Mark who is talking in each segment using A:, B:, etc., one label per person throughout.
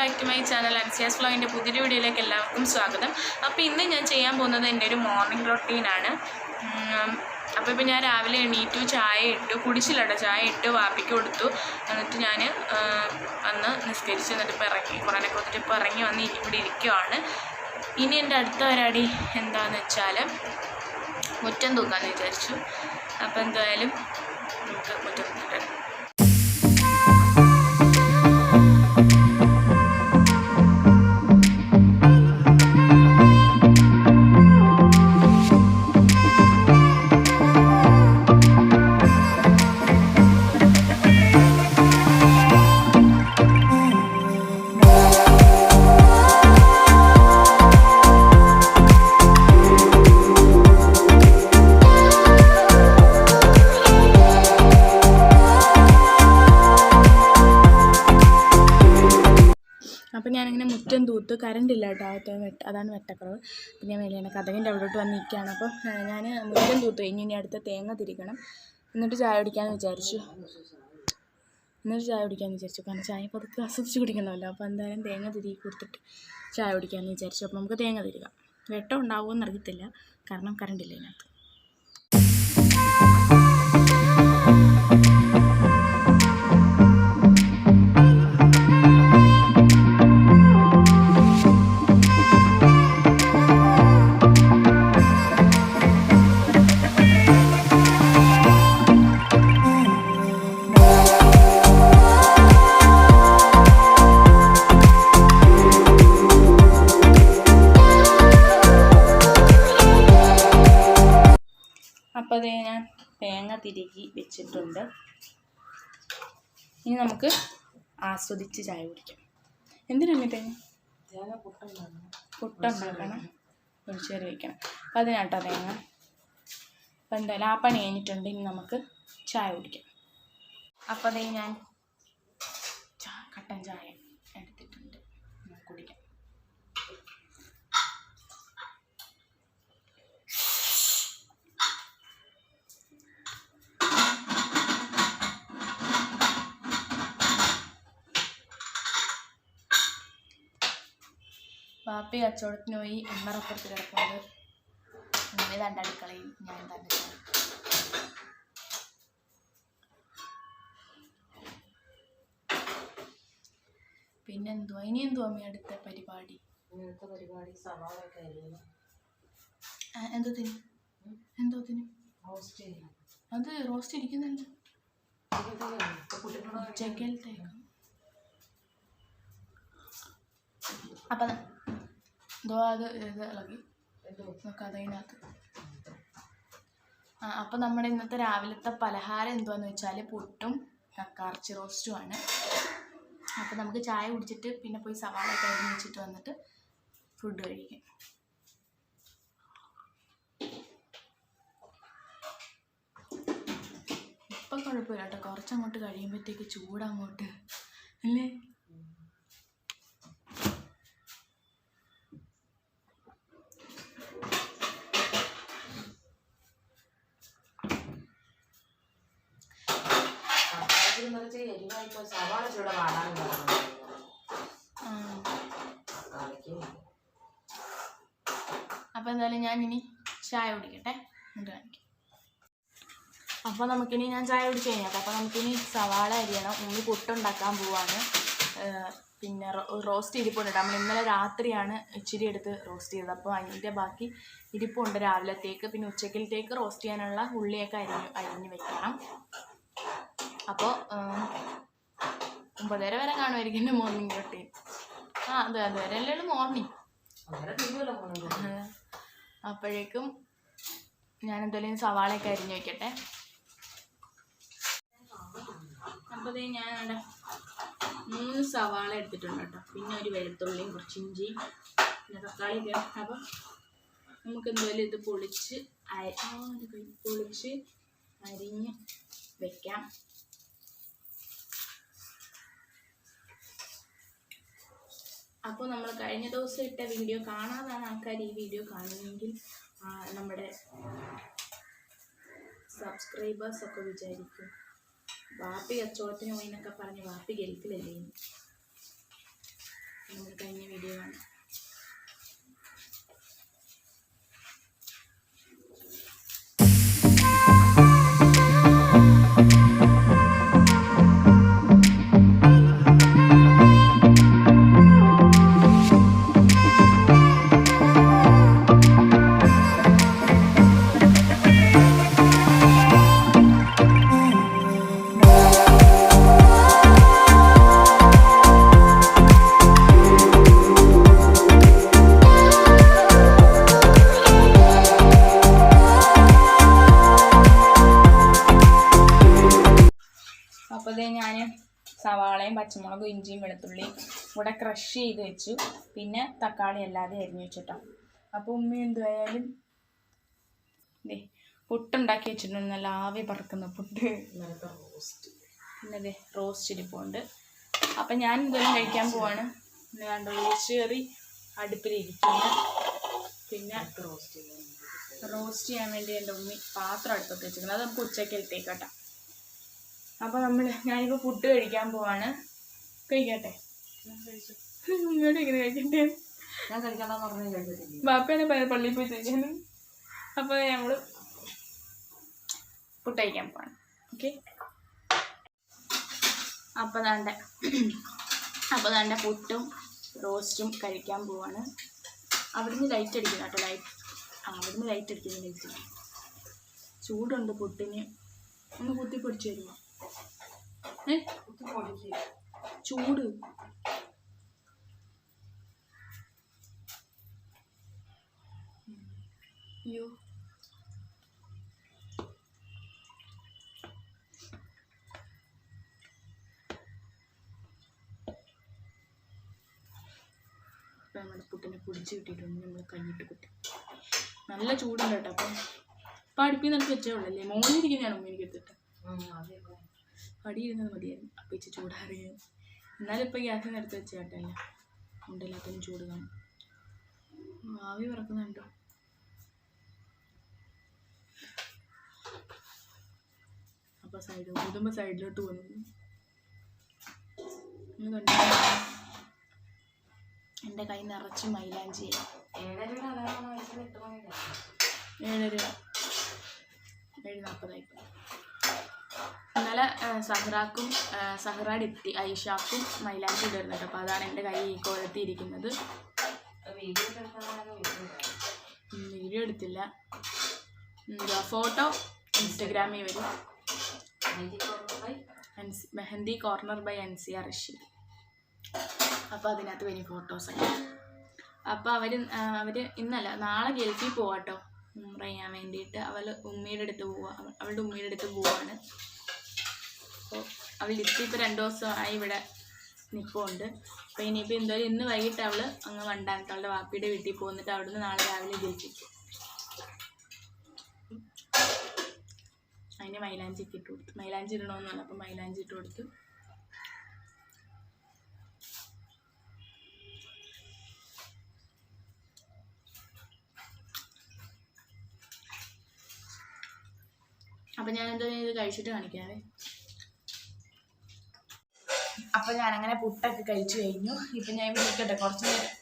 A: Back to my channel അൻസിയാസ് വ്ലോഗിൻ്റെ പുതിയൊരു വീഡിയോയിലേക്ക് എല്ലാവർക്കും സ്വാഗതം. അപ്പോൾ ഇന്ന് ഞാൻ ചെയ്യാൻ പോകുന്നത് എൻ്റെ ഒരു മോർണിംഗ് റൊട്ടീനാണ്. അപ്പോൾ ഇപ്പോൾ ഞാൻ രാവിലെ എണീറ്റു, ചായ ഇട്ടു, കുടിച്ചില്ലട്ടോ, ചായ ഇട്ടു, വാപ്പിക്ക് കൊടുത്തു. എന്നിട്ട് ഞാൻ വന്ന് നിസ്കരിച്ച് എന്നിട്ട് ഇപ്പോൾ ഇറങ്ങി, കുറേനൊക്കെ വന്നിട്ട് ഇപ്പോൾ ഇറങ്ങി വന്ന് ഇവിടെ ഇരിക്കുവാണ്. ഇനി എൻ്റെ അടുത്ത പരിപാടി എന്താണെന്ന് വെച്ചാൽ മുറ്റം തൂക്കാമെന്ന് വിചാരിച്ചു. അപ്പോൾ എന്തായാലും നമുക്ക് മുറ്റം തൂക്കിട്ട് അപ്പോൾ ഞാനിങ്ങനെ മുറ്റം തൂത്ത്, കറണ്ടില്ല കേട്ടോ, അതാണ് വെട്ടക്കുറവ്. അപ്പോൾ ഞാൻ മേലെയാണ് കഥകിൻ്റെ അവിടോട്ട് വന്ന് നിൽക്കുകയാണ്. അപ്പോൾ ഞാൻ മുറ്റം തൂത്ത് കഴിഞ്ഞ് ഇനി അടുത്ത തേങ്ങ തിരിക്കണം, എന്നിട്ട് ചായ കുടിക്കാമെന്ന് വിചാരിച്ചു. കാരണം ചായ പതുക്കെ ആസ്വദിച്ച് കുടിക്കണമല്ലോ. അപ്പോൾ എന്തായാലും തേങ്ങ തിരികെ കൊടുത്തിട്ട് ചായ കുടിക്കാമെന്ന് വിചാരിച്ചു. അപ്പോൾ നമുക്ക് തേങ്ങ തിരികാം. വെട്ടം ഉണ്ടാവുമെന്ന് അറിയത്തില്ല, കാരണം കറണ്ടില്ല ഇതിനകത്ത്. അപ്പോൾ അതേ ഞാൻ തേങ്ങ തിരികി വെച്ചിട്ടുണ്ട്. ഇനി നമുക്ക് ആസ്വദിച്ച് ചായ കുടിക്കാം. എന്തിനാണ് തേങ്ങ? പുട്ടുണ്ടാക്കണം, ഒഴിച്ചേറി വയ്ക്കണം. അപ്പോൾ അതിനാട്ടോ തേങ്ങ. അപ്പോൾ എന്തായാലും ആ പണി കഴിഞ്ഞിട്ടുണ്ട്. ഇനി നമുക്ക് ചായ കുടിക്കാം. അപ്പോൾ അതേ ഞാൻ കട്ടൻ ചായ എടുത്തിട്ടുണ്ട്, കുടിക്കാം. വാപ്പി കച്ചവടത്തിന് പോയി, എണ്ണറപ്പുറത്ത് കിടക്കുന്നത്. ഉമ്മി തൻ്റെ അടുക്കളയും ഞാൻ തന്നെ. പിന്നെന്തുവാ ഇനി എന്തുവാ അമ്മ അടുത്ത പരിപാടി? എന്തോത്തിന്? അത് റോസ്റ്റ് ഇരിക്കുന്നല്ലോ, ഉച്ചക്കലത്തേക്ക്. അപ്പം എന്തോ അത് ഇളകി കഥയിനകത്ത്. അപ്പം നമ്മുടെ ഇന്നത്തെ രാവിലത്തെ പലഹാരം എന്തുവാന്ന് വെച്ചാൽ പുട്ടും കക്കാർച്ചി റോസ്റ്റുമാണ്. അപ്പം നമുക്ക് ചായ കുടിച്ചിട്ട് പിന്നെ പോയി സവാളയൊക്കെ അരിഞ്ഞ് വെച്ചിട്ട് വന്നിട്ട് ഫുഡ് കഴിക്കാം. ഇപ്പം കുഴപ്പമില്ല കേട്ടോ, കുറച്ചങ്ങോട്ട് കഴിയുമ്പോഴത്തേക്ക് ചൂടങ്ങോട്ട് അല്ലേ. അപ്പം എന്തായാലും ഞാൻ ഇനി ചായ കുടിക്കട്ടെ, എന്നിട്ട് കാണിക്കാം. അപ്പോൾ നമുക്കിനി ഞാൻ ചായ കുടിച്ച് കഴിഞ്ഞാൽ അപ്പോൾ നമുക്കിനി സവാള അരിയണം. ഉമ്മി പുട്ടുണ്ടാക്കാൻ പോവാണ്. പിന്നെ റോസ്റ്റ് ഇരിപ്പുണ്ട്. നമ്മൾ ഇന്നലെ രാത്രിയാണ് ഇച്ചിരി എടുത്ത് റോസ്റ്റ് ചെയ്തത്. അപ്പോൾ അതിൻ്റെ ബാക്കി ഇരിപ്പുണ്ട് രാവിലത്തേക്ക്. പിന്നെ ഉച്ചക്കലത്തേക്ക് റോസ്റ്റ് ചെയ്യാനുള്ള ഉള്ളിയൊക്കെ അരിഞ്ഞ് വെക്കണം. അപ്പോൾ 9:30 വരെ കാണുമായിരിക്കും എൻ്റെ മോർണിംഗ് റൊട്ടീൻ. അതെ അതുവരെ അല്ലേ മോർണിംഗ്. അപ്പോഴേക്കും ഞാൻ എന്തായാലും സവാളയൊക്കെ അരിഞ്ഞ് വയ്ക്കട്ടെ. അപ്പോൾ ഞാൻ 3 സവാള എടുത്തിട്ടുണ്ട് കേട്ടോ, പിന്നെ ഒരു വെളുത്തുള്ളിയും കുറച്ച് ഇഞ്ചിയും പിന്നെ തക്കാളിയൊക്കെ. അപ്പം നമുക്ക് എന്തായാലും ഇത് പൊളിച്ച് അരിഞ്ഞ് വെക്കാം. അപ്പോൾ നമ്മൾ കഴിഞ്ഞ ദിവസം ഇട്ട വീഡിയോ കാണാതാണ് ആൾക്കാർ ഈ വീഡിയോ കാണുമെങ്കിൽ നമ്മുടെ സബ്സ്ക്രൈബേഴ്സൊക്കെ വിചാരിക്കും വാപ്പി കച്ചവടത്തിന് പോയി എന്നൊക്കെ പറഞ്ഞ് വാപ്പി ഗൾഫിലല്ലേ. നമ്മൾ കഴിഞ്ഞ വീഡിയോ കാണാം. അപ്പോൾ ഇത് ഞാൻ സവാളയും പച്ചമുളകും ഇഞ്ചിയും വെളുത്തുള്ളിയും കൂടെ ക്രഷ് ചെയ്ത് വെച്ചു. പിന്നെ തക്കാളി അല്ലാതെ അരിഞ്ഞു വെച്ചിട്ടോ. അപ്പോൾ ഉമ്മ എന്തായാലും ഇതേ പുട്ടുണ്ടാക്കി വെച്ചിട്ടുണ്ട്. നല്ല ആവി പറക്കുന്ന പുട്ട്. പിന്നെ അതെ റോസ്റ്റ് ഇരിപ്പുണ്ട്. അപ്പം ഞാൻ എന്തെങ്കിലും കഴിക്കാൻ പോവാണ്. പിന്നെ കണ്ട റോസ്റ്റ് കറി അടുപ്പിലിരിക്കുന്നു. പിന്നെ റോസ്റ്റ് ചെയ്യാൻ വേണ്ടി എൻ്റെ ഉമ്മി പാത്രം അടുപ്പത്ത് വെച്ചിരിക്കുന്നത്. അത് നമുക്ക് ഉച്ചയ്ക്ക് ഇട്ടേക്കട്ടെ. അപ്പോൾ ഞാനിപ്പോൾ ഫുഡ് കഴിക്കാൻ പോവാണ്. കഴിക്കട്ടെ? ഇങ്ങോട്ട് ഇങ്ങനെ കഴിക്കട്ടെ? ഞാൻ കഴിക്കണ്ടെന്ന് പറഞ്ഞു ബാപ്പയാണ് പള്ളിയിൽ പോയി കഴിക്കാൻ. അപ്പോൾ നമ്മൾ ഫുഡ് കഴിക്കാൻ പോവാണ്. ഓക്കെ. അപ്പോൾ ദാണ്ട പുട്ടും റോസ്റ്റും കഴിക്കാൻ പോവാണ്. അവിടുന്ന് ലൈറ്റ് അടിക്കുന്നു കേട്ടോ. അവിടുന്ന് ലൈറ്റ് അടിക്കുന്നു. ചൂടുണ്ട് പുട്ടിന്. ഒന്ന് കുത്തി പൊടിച്ച് തരുമോ? ചൂട് അയ്യോ. അപ്പം നമ്മുടെ പുട്ടിനെ പൊടിച്ച് കിട്ടിയിട്ടുണ്ട്. നമ്മൾ കഞ്ഞിട്ട് കുത്തി നല്ല ചൂടുണ്ട് കേട്ടോ. അപ്പം അടുപ്പിൽ നിന്ന് വെച്ചേ ഉള്ളല്ലേ. മോളിലിരിക്കുന്നതാണ് ഉമ്മ എനിക്ക് എടുത്തിട്ട്. പടിയിരുന്നത് മതിയായിരുന്നു. അപ്പം ഇച്ചിരി ചൂടാറിയത്. എന്നാലും ഇപ്പം ഗ്യാസിൽ നിന്ന് എടുത്ത് വെച്ച കേട്ടല്ല. ഉണ്ടെല്ലാത്തിനും ചൂട് കാണും. ആവി പറക്കുന്നുണ്ടോ? അപ്പം ഊതുമ്പോൾ സൈഡിലോട്ട് പോകുന്നു. എൻ്റെ കൈ നിറച്ച് മൈലാഞ്ചി. 7:40 ഇന്നലെ സഹ്റ ഡിപ്റ്റി ഐഷാക്കും മൈലാഞ്ചി ഇടുന്നു കേട്ടോ. അപ്പോൾ അതാണ് എൻ്റെ കൈ ഈ കോലത്തിയിരിക്കുന്നത്. വീഡിയോ എടുത്തില്ല. ഫോട്ടോ ഇൻസ്റ്റഗ്രാമിൽ വരും. Mehndi corner by NCR Rasheed. അപ്പോൾ അതിനകത്ത് വരും ഫോട്ടോസൊക്കെ. അപ്പോൾ അവർ ഇന്നല്ല നാളെ ഗൾഫിൽ പോവാട്ടോ ചെയ്യാൻ വേണ്ടിയിട്ട്. അവളുടെ ഉമ്മയുടെ അടുത്ത് പോവാണ്. അപ്പോൾ അവളിപ്പോൾ 2 ദിവസമായി ഇവിടെ നിൽപ്പുണ്ട്. അപ്പോൾ ഇനിയിപ്പോൾ എന്തായാലും ഇന്ന് വൈകിട്ട് അവൾ അങ്ങ് വണ്ടാനത്ത് അവളുടെ വാപ്പിയുടെ വീട്ടിൽ പോന്നിട്ട് അവിടുന്ന് നാളെ രാവിലെ ഗൾഫിക്കും. അതിന് മൈലാഞ്ചിക്ക് ഇട്ട് കൊടുത്തു. മൈലാഞ്ചി ഇടണമെന്നാണ്. അപ്പം മൈലാഞ്ചി ഇട്ട് കൊടുത്തു. അപ്പം ഞാൻ എന്തായാലും ഇത് കഴിച്ചിട്ട് കാണിക്കാവേ. അപ്പം ഞാനങ്ങനെ പുട്ടൊക്കെ കഴിച്ചു കഴിഞ്ഞു. ഇപ്പം ഞാൻ വിളിക്കട്ടെ കുറച്ച് നേരം.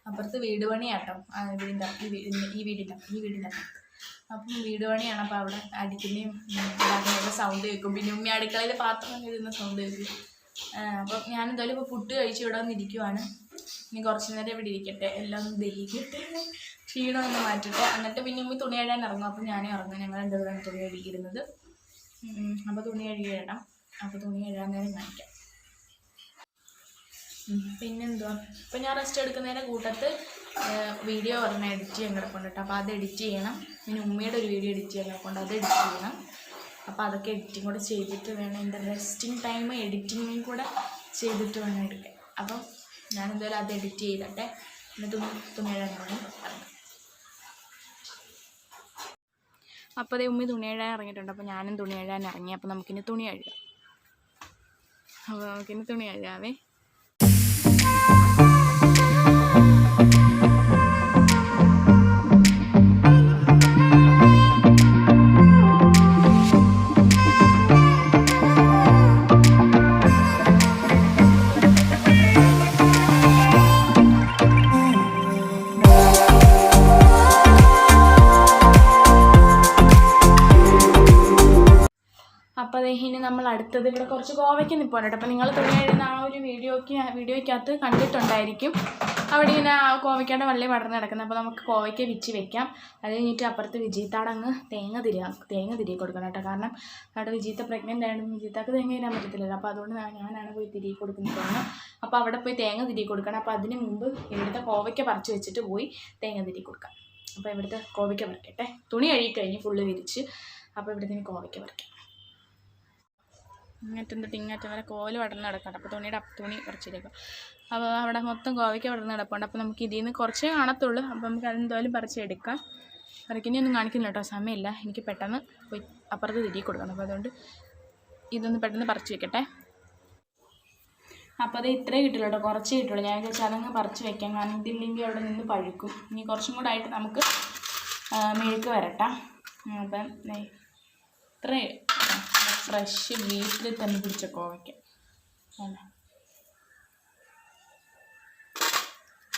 A: അപ്പുറത്ത് വീട് പണിയാട്ടോ. ഈ വീടിൻ്റെ അപ്പം വീട് പണിയാണ്. അപ്പോൾ അവിടെ അടിക്കുന്നതും ഉണ്ടാക്കുന്നതിൻ്റെ സൗണ്ട് കേൾക്കും. പിന്നെ ഉമ്മി അടുക്കളയിൽ പാത്രം കഴുകുന്ന സൗണ്ട് കേൾക്കും. അപ്പം ഞാനെന്തായാലും ഇപ്പോൾ ഫുഡ് കഴിച്ച് ഇവിടെ വന്നിരിക്കുവാണ്. ഇനി കുറച്ച് നേരം ഇവിടെ ഇരിക്കട്ടെ. എല്ലാം ഒന്ന് ദഹിക്കട്ടെ. ക്ഷീണമൊന്ന് മാറ്റട്ടെ. എന്നിട്ട് പിന്നെ ഉമ്മി തുണി കഴുകാൻ ഇറങ്ങും. അപ്പം ഞാനേ ഇറങ്ങും. ഞങ്ങൾ രണ്ടുപേരാണ് തുണി കഴുകിയിരുന്നത്. അപ്പോൾ തുണി കഴുകിയിടണം. അപ്പോൾ തുണി കഴുകാൻ നേരം കാണിക്കാം. പിന്നെന്തുവാ, ഇപ്പം ഞാൻ റെസ്റ്റ് എടുക്കുന്നതിൻ്റെ കൂട്ടത്ത് വീഡിയോ പറഞ്ഞാൽ എഡിറ്റ് ചെയ്യാൻ കിടപ്പുണ്ട് കേട്ടോ. അപ്പോൾ അത് എഡിറ്റ് ചെയ്യണം. പിന്നെ ഉമ്മയുടെ ഒരു വീഡിയോ എഡിറ്റ് ചെയ്യാൻ കിടപ്പുണ്ട്. അത് എഡിറ്റ് ചെയ്യണം. അപ്പോൾ അതൊക്കെ എഡിറ്റിംഗ് കൂടെ ചെയ്തിട്ട് വേണം. എൻ്റെ റെസ്റ്റിംഗ് ടൈം എഡിറ്റിങ്ങും കൂടെ ചെയ്തിട്ട് വേണം എടുക്കാൻ. അപ്പം ഞാനെന്തായാലും അത് എഡിറ്റ് ചെയ്തിട്ടെ. എന്നിട്ട് തുണി കഴുകാൻ ഇറങ്ങും. അപ്പോൾ അതേ ഉമ്മി തുണി കഴുകാൻ ഇറങ്ങിയിട്ടുണ്ട്. അപ്പോൾ ഞാനും തുണി കഴുകാൻ ഇറങ്ങി. അപ്പോൾ നമുക്കിനി തുണി കഴുകാം. അപ്പോൾ നമുക്കിനി തുണി കഴുകാവേ. ഇനി നമ്മൾ അടുത്തത് ഇവിടെ കുറച്ച് കോവയ്ക്ക് നിൽപ്പുണ്ട് കേട്ടോ. അപ്പോൾ നിങ്ങൾ തുണി കഴിയുന്ന ആ ഒരു വീഡിയോയ്ക്കകത്ത് കണ്ടിട്ടുണ്ടായിരിക്കും. അവിടെ ഇങ്ങനെ ആ കോവയ്ക്കയുടെ വള്ളി പടർന്ന് കിടക്കുന്നത്. അപ്പോൾ നമുക്ക് കോവയ്ക്ക് വിച്ച് വെക്കാം. അത് കഴിഞ്ഞിട്ട് അപ്പുറത്ത് വിജീത്താടങ്ങ് തേങ്ങ തിരികെ കൊടുക്കണം കേട്ടോ. കാരണം അവിടെ വിജീത്ത പ്രഗ്നൻ്റ് ആയതുകൊണ്ട് വിജീത്താക്ക് തേങ്ങ തിരാൻ പറ്റത്തില്ലല്ലോ. അപ്പോൾ അതുകൊണ്ട് ഞാനാണ് പോയി തിരികെ കൊടുക്കുന്നത്. അപ്പോൾ അവിടെ പോയി തേങ്ങ തിരികെ കൊടുക്കണം. അപ്പോൾ അതിന് മുമ്പ് ഇവിടുത്തെ കോവയ്ക്ക പറിച്ച് വെച്ചിട്ട് പോയി തേങ്ങ തിരികെ കൊടുക്കാം. അപ്പോൾ ഇവിടുത്തെ കോവയ്ക്ക പറിക്കട്ടെ. തുണി കഴുകിക്കഴിഞ്ഞ് ഫുള്ള് വിരിച്ച്. അപ്പോൾ ഇവിടുത്തെ കോവയ്ക്ക പറിക്കാം. ഇങ്ങറ്റം തൊട്ട് ഇങ്ങറ്റം വരെ കോല് പടർന്ന് കിടക്കട്ടെ. അപ്പോൾ തുണി പറിച്ചിരിക്കും. അപ്പോൾ അവിടെ മൊത്തം കോവയ്ക്ക പടർന്ന് കിടപ്പുണ്ട്. അപ്പോൾ നമുക്ക് ഇതിൽ നിന്ന് കുറച്ചേ കാണത്തുള്ളൂ. അപ്പോൾ നമുക്ക് അതെന്തായാലും പറിച്ചെടുക്കാം. പറിക്കുന്നൊന്നും കാണിക്കുന്നില്ല കേട്ടോ, സമയമില്ല. എനിക്ക് പെട്ടെന്ന് പോയി അപ്പുറത്ത് തിരികെ കൊടുക്കണം. അപ്പോൾ അതുകൊണ്ട് ഇതൊന്ന് പെട്ടെന്ന് പറിച്ച് വെക്കട്ടെ. അപ്പോൾ അത് ഇത്രേ കിട്ടുള്ളൂ കേട്ടോ, കുറച്ചേ കിട്ടുള്ളൂ. ഞാൻ വിചാരിച്ചാൽ അതങ്ങ് പറിച്ച് വെക്കാം. കാരണം ഇതില്ലെങ്കിൽ അവിടെ നിന്ന് പഴുക്കും. ഇനി കുറച്ചും കൂടെ ആയിട്ട് നമുക്ക് മെഴുക്ക് വരട്ടാം. അപ്പം ഇത്രേ ഫ്രഷ് വീട്ടിൽ തന്നെ പിടിച്ച കോവയ്ക്ക അല്ല,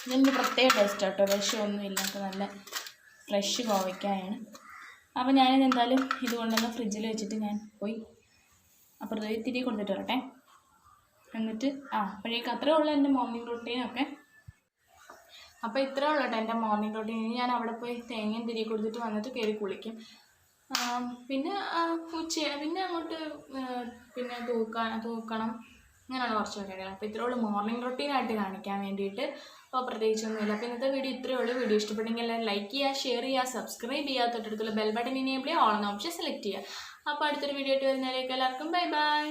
A: ഇതിൻ്റെ പ്രത്യേക ടേസ്റ്റ് കേട്ടോ. വിഷമൊന്നും ഇല്ലാത്ത നല്ല ഫ്രഷ് കോവയ്ക്കായാണ്. അപ്പോൾ ഞാനിത് എന്തായാലും ഇത് കൊണ്ടുവന്ന് ഫ്രിഡ്ജിൽ വെച്ചിട്ട് ഞാൻ പോയി അപ്പുറത്ത് തിരികെ കൊണ്ടിട്ട് വരട്ടെ. എന്നിട്ട് അപ്പോഴേക്കും അത്രേ ഉള്ളൂ എൻ്റെ മോർണിംഗ് റൊട്ടീനൊക്കെ. അപ്പോൾ ഇത്രേ ഉള്ളൂ കേട്ടോ എൻ്റെ മോർണിംഗ് റൊട്ടീൻ. ഇനി ഞാൻ അവിടെ പോയി തേങ്ങയും തിരികെ കൊടുത്തിട്ട് വന്നിട്ട് കയറി കുളിക്കും. പിന്നെ പിന്നെ അങ്ങോട്ട് പിന്നെ തൂക്കണം അങ്ങനെയാണ് കുറച്ച് പരിപാടികൾ. അപ്പോൾ ഇത്രേ ഉള്ളൂ മോർണിംഗ് റൊട്ടീനായിട്ട് കാണിക്കാൻ വേണ്ടിയിട്ട്. അപ്പോൾ പ്രത്യേകിച്ചൊന്നുമില്ല. അപ്പോൾ ഇന്നത്തെ വീഡിയോ ഇത്രയേ ഉള്ളൂ. വീഡിയോ ഇഷ്ടപ്പെട്ടെങ്കിൽ എല്ലാവരും ലൈക്ക് ചെയ്യുക, ഷെയർ ചെയ്യുക, സബ്സ്ക്രൈബ് ചെയ്യുക, തൊട്ടടുത്തുള്ള ബെൽ ബട്ടൺ എനേബിൾ ചെയ്യുക, ഓൾ എന്ന ഓപ്ഷൻ സെലക്ട് ചെയ്യുക. അപ്പോൾ അടുത്തൊരു വീഡിയോ ആയിട്ട് വരുന്നതിലേക്ക് എല്ലാവർക്കും ബൈ ബൈ.